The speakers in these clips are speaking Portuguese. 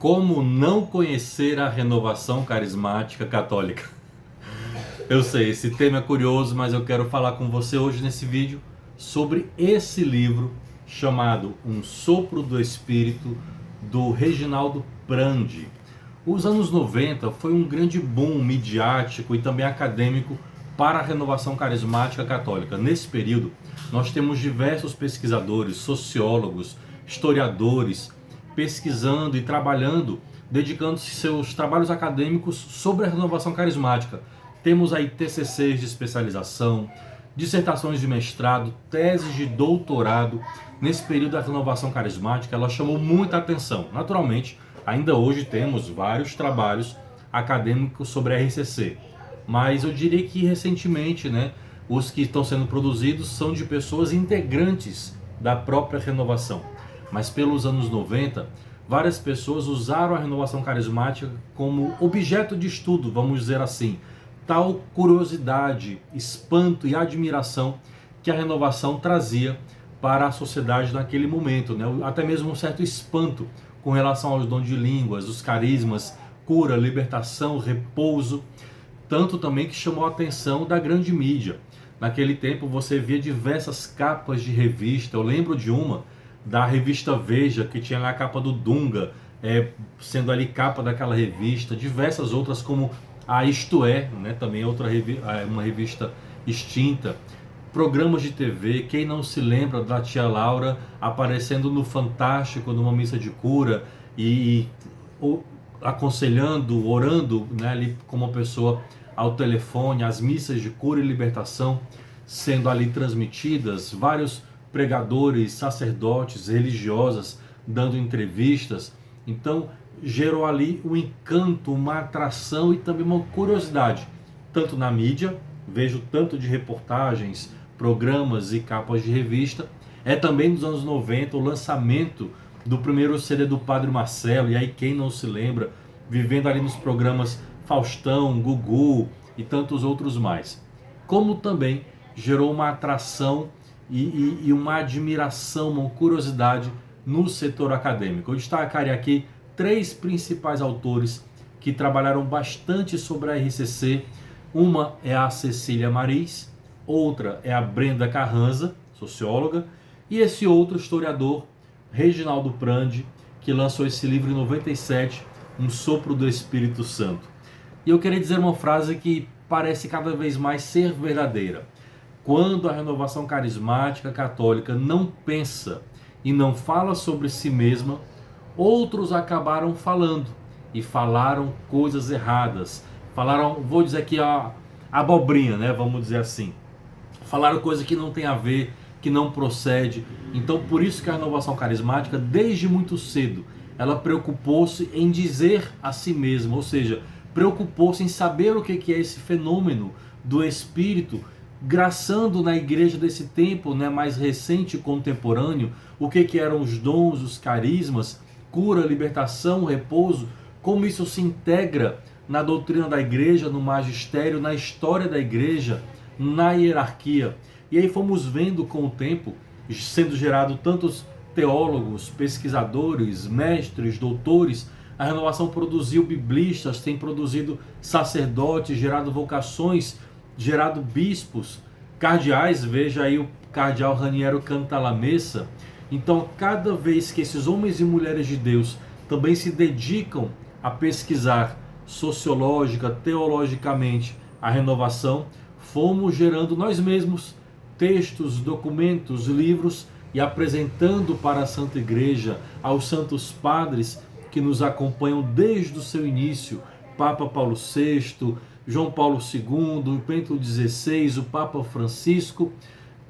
Como não conhecer a renovação carismática católica? Eu sei, esse tema é curioso, mas eu quero falar com você hoje nesse vídeo sobre esse livro chamado Um Sopro do Espírito, do Reginaldo Prandi. Os anos 90 foi um grande boom midiático e também acadêmico para a renovação carismática católica. Nesse período, nós temos diversos pesquisadores, sociólogos, historiadores, pesquisando e trabalhando, dedicando-se seus trabalhos acadêmicos sobre a renovação carismática. Temos aí TCCs de especialização, dissertações de mestrado, teses de doutorado. Nesse período da renovação carismática, ela chamou muita atenção. Naturalmente, ainda hoje temos vários trabalhos acadêmicos sobre a RCC, mas eu diria que recentemente, os que estão sendo produzidos são de pessoas integrantes da própria renovação. Mas pelos anos 90, várias pessoas usaram a renovação carismática como objeto de estudo, vamos dizer assim. Tal curiosidade, espanto e admiração que a renovação trazia para a sociedade naquele momento, até mesmo um certo espanto com relação aos dons de línguas, os carismas, cura, libertação, repouso, tanto também que chamou a atenção da grande mídia. Naquele tempo você via diversas capas de revista. Eu lembro de uma da revista Veja, que tinha lá a capa do Dunga, sendo ali capa daquela revista, diversas outras como a Isto É, também uma revista extinta, programas de TV, quem não se lembra da tia Laura aparecendo no Fantástico numa missa de cura e aconselhando, orando, ali como uma pessoa ao telefone, as missas de cura e libertação sendo ali transmitidas, vários pregadores, sacerdotes, religiosas dando entrevistas. Então gerou ali um encanto, uma atração e também uma curiosidade, tanto na mídia, vejo tanto de reportagens, programas e capas de revista. É também dos anos 90 o lançamento do primeiro CD do Padre Marcelo, e aí quem não se lembra, vivendo ali nos programas Faustão, Gugu e tantos outros mais. Como também gerou uma atração e uma admiração, uma curiosidade no setor acadêmico. Eu destacaria aqui 3 principais autores que trabalharam bastante sobre a RCC. Uma é a Cecília Maris, outra é a Brenda Carranza, socióloga, e esse outro historiador, Reginaldo Prandi, que lançou esse livro em 97, Um Sopro do Espírito Santo. E eu queria dizer uma frase que parece cada vez mais ser verdadeira. Quando a renovação carismática católica não pensa e não fala sobre si mesma, outros acabaram falando e falaram coisas erradas. Falaram, vou dizer aqui, a abobrinha, vamos dizer assim. Falaram coisa que não tem a ver, que não procede. Então por isso que a renovação carismática, desde muito cedo, ela preocupou-se em dizer a si mesma, ou seja, preocupou-se em saber o que é esse fenômeno do Espírito, graçando na igreja desse tempo, mais recente e contemporâneo, o que eram os dons, os carismas, cura, libertação, repouso, como isso se integra na doutrina da igreja, no magistério, na história da igreja, na hierarquia. E aí fomos vendo com o tempo, sendo gerado tantos teólogos, pesquisadores, mestres, doutores. A renovação produziu biblistas, tem produzido sacerdotes, gerado vocações, gerado bispos, cardeais. Veja aí o cardeal Raniero Cantalamessa. Então, cada vez que esses homens e mulheres de Deus também se dedicam a pesquisar sociológica, teologicamente a renovação, fomos gerando nós mesmos textos, documentos, livros e apresentando para a Santa Igreja, aos santos padres que nos acompanham desde o seu início, Papa Paulo VI, João Paulo II, Bento XVI, o Papa Francisco.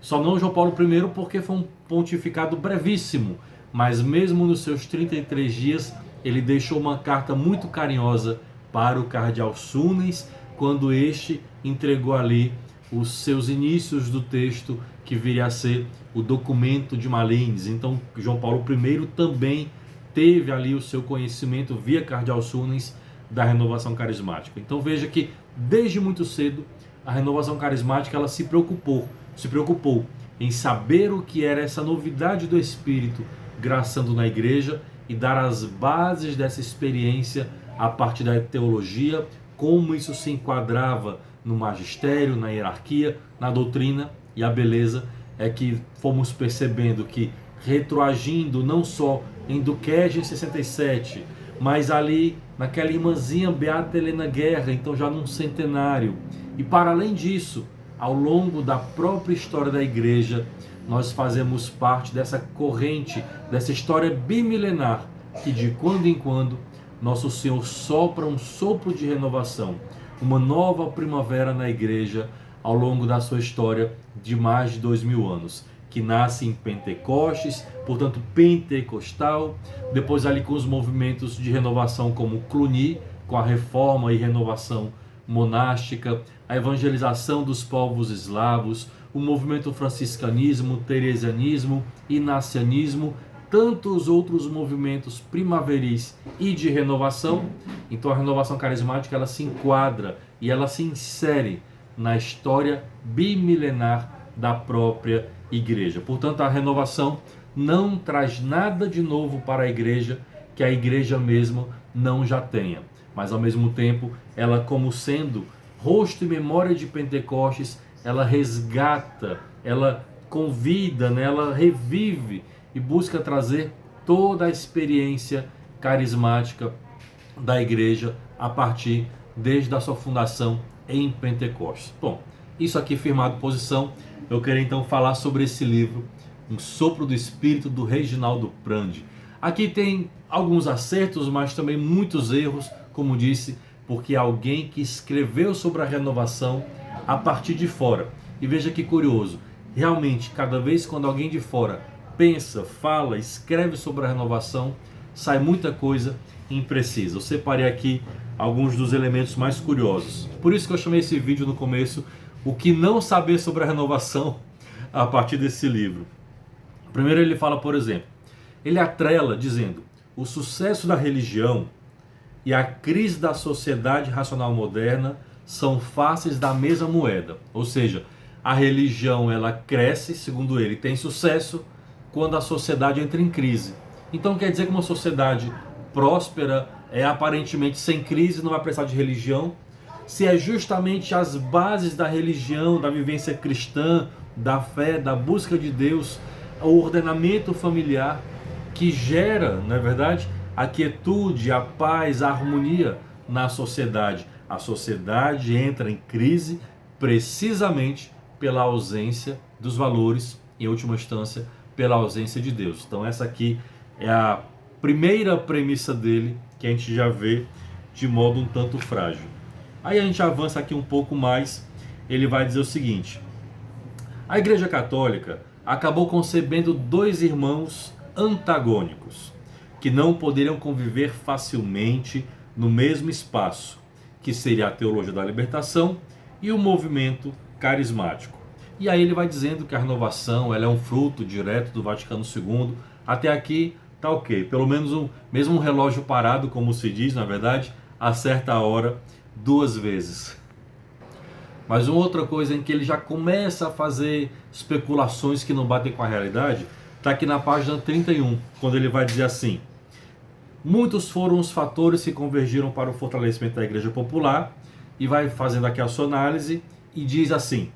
Só não João Paulo I porque foi um pontificado brevíssimo, mas mesmo nos seus 33 dias ele deixou uma carta muito carinhosa para o cardeal Sunes, quando este entregou ali os seus inícios do texto que viria a ser o documento de Malines. Então João Paulo I também teve ali o seu conhecimento via cardeal Sunes da renovação carismática. Então veja que desde muito cedo a renovação carismática ela se preocupou em saber o que era essa novidade do Espírito graçando na igreja e dar as bases dessa experiência a partir da teologia, como isso se enquadrava no magistério, na hierarquia, na doutrina. E a beleza é que fomos percebendo que, retroagindo não só em Duquesne 67, mas ali naquela irmãzinha Beata Helena Guerra, então já num centenário, e para além disso, ao longo da própria história da igreja, nós fazemos parte dessa corrente, dessa história bimilenar, que de quando em quando nosso Senhor sopra um sopro de renovação, uma nova primavera na igreja ao longo da sua história de mais de 2000 anos, que nasce em Pentecostes, portanto pentecostal, depois ali com os movimentos de renovação como o Cluny, com a reforma e renovação monástica, a evangelização dos povos eslavos, o movimento franciscanismo, teresianismo, inacianismo, tantos outros movimentos primaveris e de renovação. Então a renovação carismática, ela se enquadra e ela se insere na história bimilenar da própria igreja. Portanto, a renovação não traz nada de novo para a igreja que a igreja mesma não já tenha. Mas ao mesmo tempo, ela, como sendo rosto e memória de Pentecostes, ela resgata, ela convida, né? Ela revive e busca trazer toda a experiência carismática da igreja a partir desde a sua fundação em Pentecostes. Bom, isso aqui firmado posição, eu quero então falar sobre esse livro, Um Sopro do Espírito, do Reginaldo Prandi. Aqui tem alguns acertos, mas também muitos erros, como disse, porque é alguém que escreveu sobre a renovação a partir de fora. E veja que curioso, realmente, cada vez quando alguém de fora pensa, fala, escreve sobre a renovação, sai muita coisa imprecisa. Eu separei aqui alguns dos elementos mais curiosos. Por isso que eu chamei esse vídeo no começo, o que não saber sobre a renovação a partir desse livro. Primeiro ele fala, por exemplo, ele atrela dizendo, o sucesso da religião e a crise da sociedade racional moderna são faces da mesma moeda. Ou seja, a religião ela cresce, segundo ele, tem sucesso quando a sociedade entra em crise. Então quer dizer que uma sociedade próspera é aparentemente sem crise, não vai precisar de religião, se é justamente as bases da religião, da vivência cristã, da fé, da busca de Deus, o ordenamento familiar que gera, não é verdade, a quietude, a paz, a harmonia na sociedade. A sociedade entra em crise precisamente pela ausência dos valores, em última instância, pela ausência de Deus. Então essa aqui é a primeira premissa dele, que a gente já vê de modo um tanto frágil. Aí a gente avança aqui um pouco mais, ele vai dizer o seguinte: a Igreja Católica acabou concebendo dois irmãos antagônicos, que não poderiam conviver facilmente no mesmo espaço, que seria a teologia da libertação e o movimento carismático. E aí ele vai dizendo que a renovação ela é um fruto direto do Vaticano II. Até aqui tá ok, pelo menos mesmo um relógio parado, como se diz, na verdade, acerta a hora 2 vezes. Mas uma outra coisa em que ele já começa a fazer especulações que não batem com a realidade, está aqui na página 31, quando ele vai dizer assim: muitos foram os fatores que convergiram para o fortalecimento da Igreja Popular, e vai fazendo aqui a sua análise, e diz assim: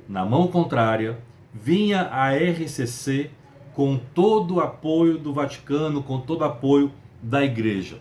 na mão contrária, vinha a RCC com todo o apoio do Vaticano, com todo o apoio da Igreja.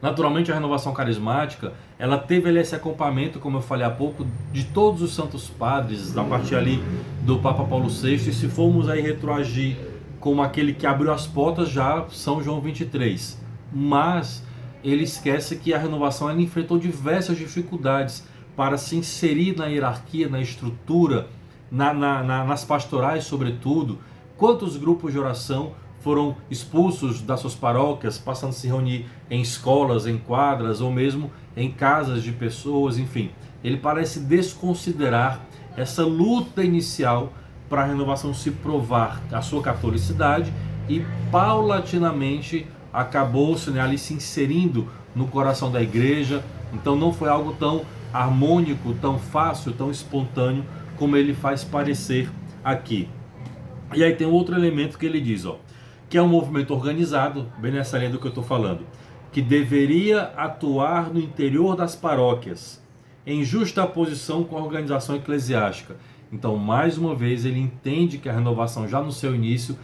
Naturalmente a renovação carismática, ela teve ali esse acompanhamento, como eu falei há pouco, de todos os santos padres, a partir ali do Papa Paulo VI, e se formos aí retroagir como aquele que abriu as portas, já São João 23. Mas ele esquece que a renovação ela enfrentou diversas dificuldades para se inserir na hierarquia, na estrutura, nas pastorais sobretudo. Quantos grupos de oração foram expulsos das suas paróquias, passando a se reunir em escolas, em quadras ou mesmo em casas de pessoas, enfim. Ele parece desconsiderar essa luta inicial para a renovação se provar a sua catolicidade e paulatinamente acabou-se, né, ali se inserindo no coração da igreja. Então não foi algo tão harmônico, tão fácil, tão espontâneo como ele faz parecer aqui. E aí tem outro elemento que ele diz, que é um movimento organizado, bem nessa linha do que eu estou falando, que deveria atuar no interior das paróquias, em justa posição com a organização eclesiástica. Então, mais uma vez, ele entende que a renovação, já no seu início,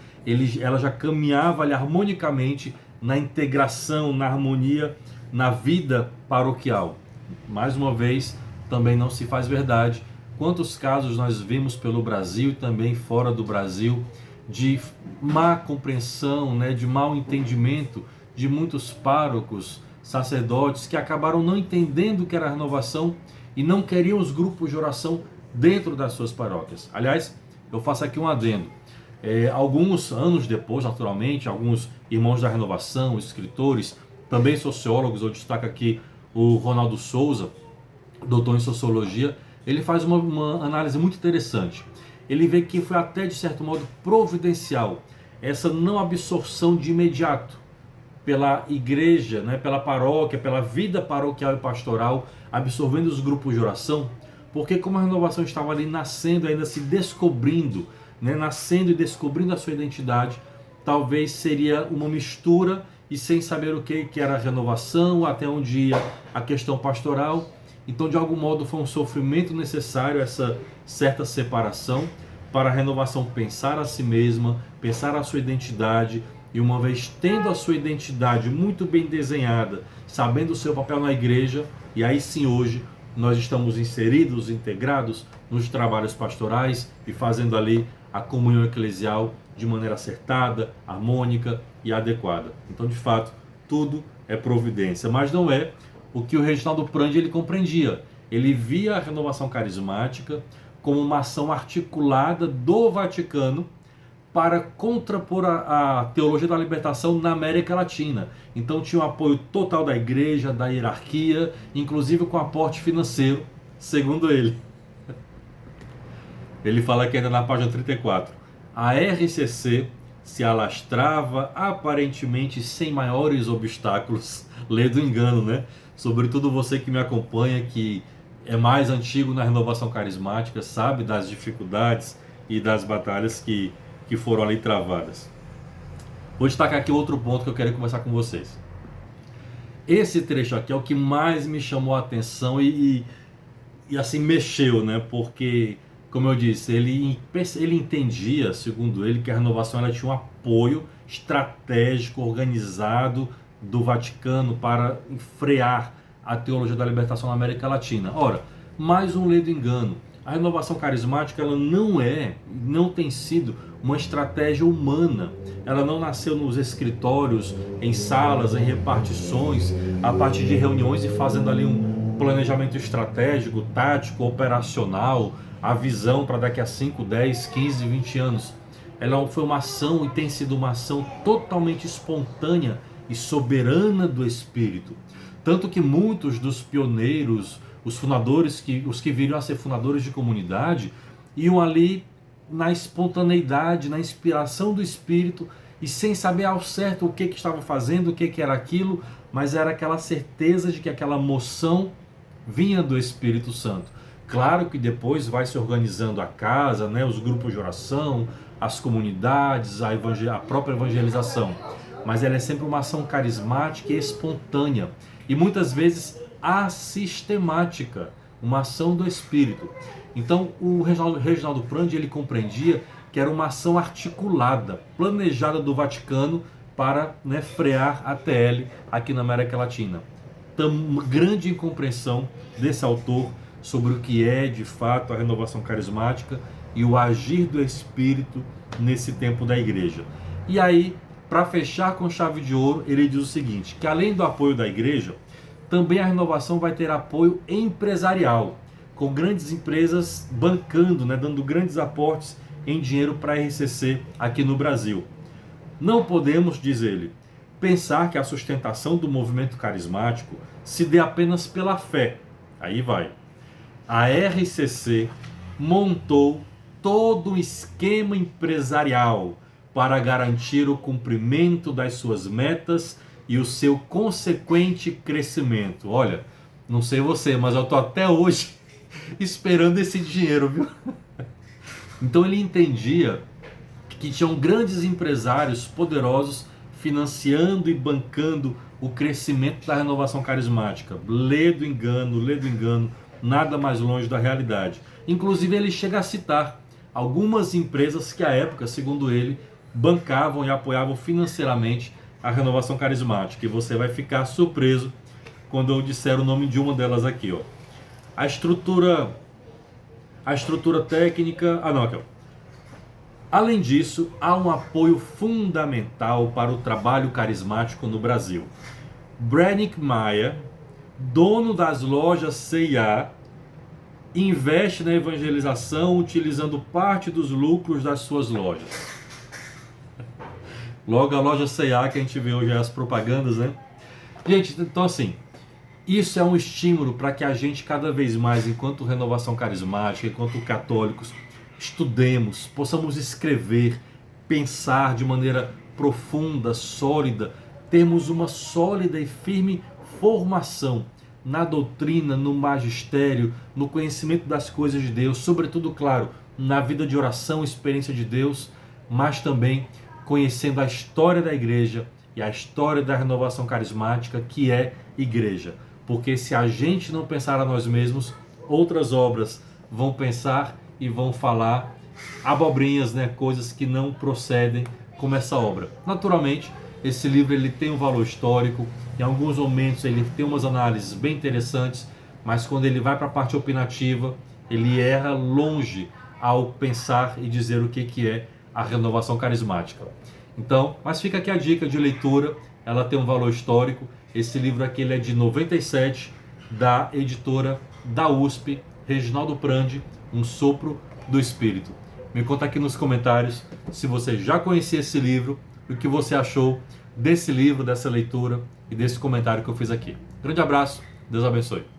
ela já caminhava ali harmonicamente na integração, na harmonia, na vida paroquial. Mais uma vez, também não se faz verdade. Quantos casos nós vimos pelo Brasil e também fora do Brasil de má compreensão, né, de mau entendimento de muitos párocos, sacerdotes que acabaram não entendendo o que era a renovação e não queriam os grupos de oração dentro das suas paróquias. Aliás, eu faço aqui um adendo. Alguns anos depois, naturalmente, alguns irmãos da renovação, escritores, também sociólogos, eu destaco aqui o Ronaldo Souza, doutor em sociologia, ele faz uma análise muito interessante. Ele vê que foi até de certo modo providencial essa não absorção de imediato pela igreja, né, pela paróquia, pela vida paroquial e pastoral, absorvendo os grupos de oração, porque como a renovação estava ali nascendo, ainda se descobrindo, né, nascendo e descobrindo a sua identidade, talvez seria uma mistura e sem saber o que era a renovação, até onde ia a questão pastoral. Então, de algum modo, foi um sofrimento necessário essa certa separação para a renovação pensar a si mesma, pensar a sua identidade, e uma vez tendo a sua identidade muito bem desenhada, sabendo o seu papel na igreja, e aí sim hoje nós estamos inseridos, integrados nos trabalhos pastorais e fazendo ali a comunhão eclesial de maneira acertada, harmônica e adequada. Então, de fato, tudo é providência, mas não é o que o Reginaldo Prandi ele compreendia. Ele via a renovação carismática como uma ação articulada do Vaticano para contrapor a teologia da libertação na América Latina. Então tinha o apoio total da igreja, da hierarquia, inclusive com aporte financeiro, segundo ele. Ele fala aqui ainda na página 34. A RCC se alastrava aparentemente sem maiores obstáculos. Lê do engano, né? Sobretudo você que me acompanha, que é mais antigo na renovação carismática, sabe das dificuldades e das batalhas que foram ali travadas. Vou destacar aqui outro ponto que eu quero conversar com vocês. Esse trecho aqui é o que mais me chamou a atenção e assim mexeu, né? Porque, como eu disse, ele entendia, segundo ele, que a renovação ela tinha um apoio estratégico, organizado do Vaticano para frear a teologia da libertação na América Latina. Ora, mais um ledo engano. A renovação carismática ela não tem sido uma estratégia humana. Ela não nasceu nos escritórios, em salas, em repartições, a partir de reuniões e fazendo ali um planejamento estratégico, tático, operacional, a visão para daqui a 5, 10, 15, 20 anos. Ela foi uma ação e tem sido uma ação totalmente espontânea e soberana do Espírito. Tanto que muitos dos pioneiros, os fundadores, os que viriam a ser fundadores de comunidade, iam ali na espontaneidade, na inspiração do Espírito e sem saber ao certo o que estava fazendo, o que era aquilo, mas era aquela certeza de que aquela moção vinha do Espírito Santo. Claro que depois vai se organizando a casa, né, os grupos de oração, as comunidades, a própria evangelização, mas ela é sempre uma ação carismática e espontânea e muitas vezes assistemática, uma ação do Espírito. Então o Reginaldo Prandi ele compreendia que era uma ação articulada, planejada do Vaticano para, né, frear a TL aqui na América Latina. Então, uma grande incompreensão desse autor sobre o que é de fato a renovação carismática e o agir do Espírito nesse tempo da igreja. E aí, para fechar com chave de ouro, ele diz o seguinte, que além do apoio da igreja, também a renovação vai ter apoio empresarial, com grandes empresas bancando, né, dando grandes aportes em dinheiro para a RCC aqui no Brasil. Não podemos, diz ele, pensar que a sustentação do movimento carismático se dê apenas pela fé. Aí vai. A RCC montou todo um esquema empresarial para garantir o cumprimento das suas metas e o seu consequente crescimento. Olha, não sei você, mas eu estou até hoje esperando esse dinheiro, viu? Então ele entendia que tinham grandes empresários poderosos financiando e bancando o crescimento da renovação carismática. Lê do engano, nada mais longe da realidade. Inclusive ele chega a citar algumas empresas que à época, segundo ele, bancavam e apoiavam financeiramente a renovação carismática. E você vai ficar surpreso quando eu disser o nome de uma delas aqui, ó. A estrutura técnica, aqui, ó. Além disso, há um apoio fundamental para o trabalho carismático no Brasil. Brennick Maia, dono das lojas C&A, investe na evangelização utilizando parte dos lucros das suas lojas. Logo a loja C&A que a gente vê hoje as propagandas, né? Gente, então assim, isso é um estímulo para que a gente cada vez mais, enquanto renovação carismática, enquanto católicos, estudemos, possamos escrever, pensar de maneira profunda, sólida, termos uma sólida e firme formação na doutrina, no magistério, no conhecimento das coisas de Deus, sobretudo, claro, na vida de oração, experiência de Deus, mas também conhecendo a história da igreja e a história da renovação carismática, que é igreja. Porque se a gente não pensar a nós mesmos, outras obras vão pensar e vão falar abobrinhas, né? Coisas que não procedem como essa obra. Naturalmente, esse livro ele tem um valor histórico, em alguns momentos ele tem umas análises bem interessantes, mas quando ele vai para a parte opinativa, ele erra longe ao pensar e dizer o que é a renovação carismática. Então, mas fica aqui a dica de leitura, ela tem um valor histórico. Esse livro aqui ele é de 97, da editora da USP, Reginaldo Prandi, Um Sopro do Espírito. Me conta aqui nos comentários se você já conhecia esse livro, o que você achou desse livro, dessa leitura e desse comentário que eu fiz aqui. Grande abraço, Deus abençoe.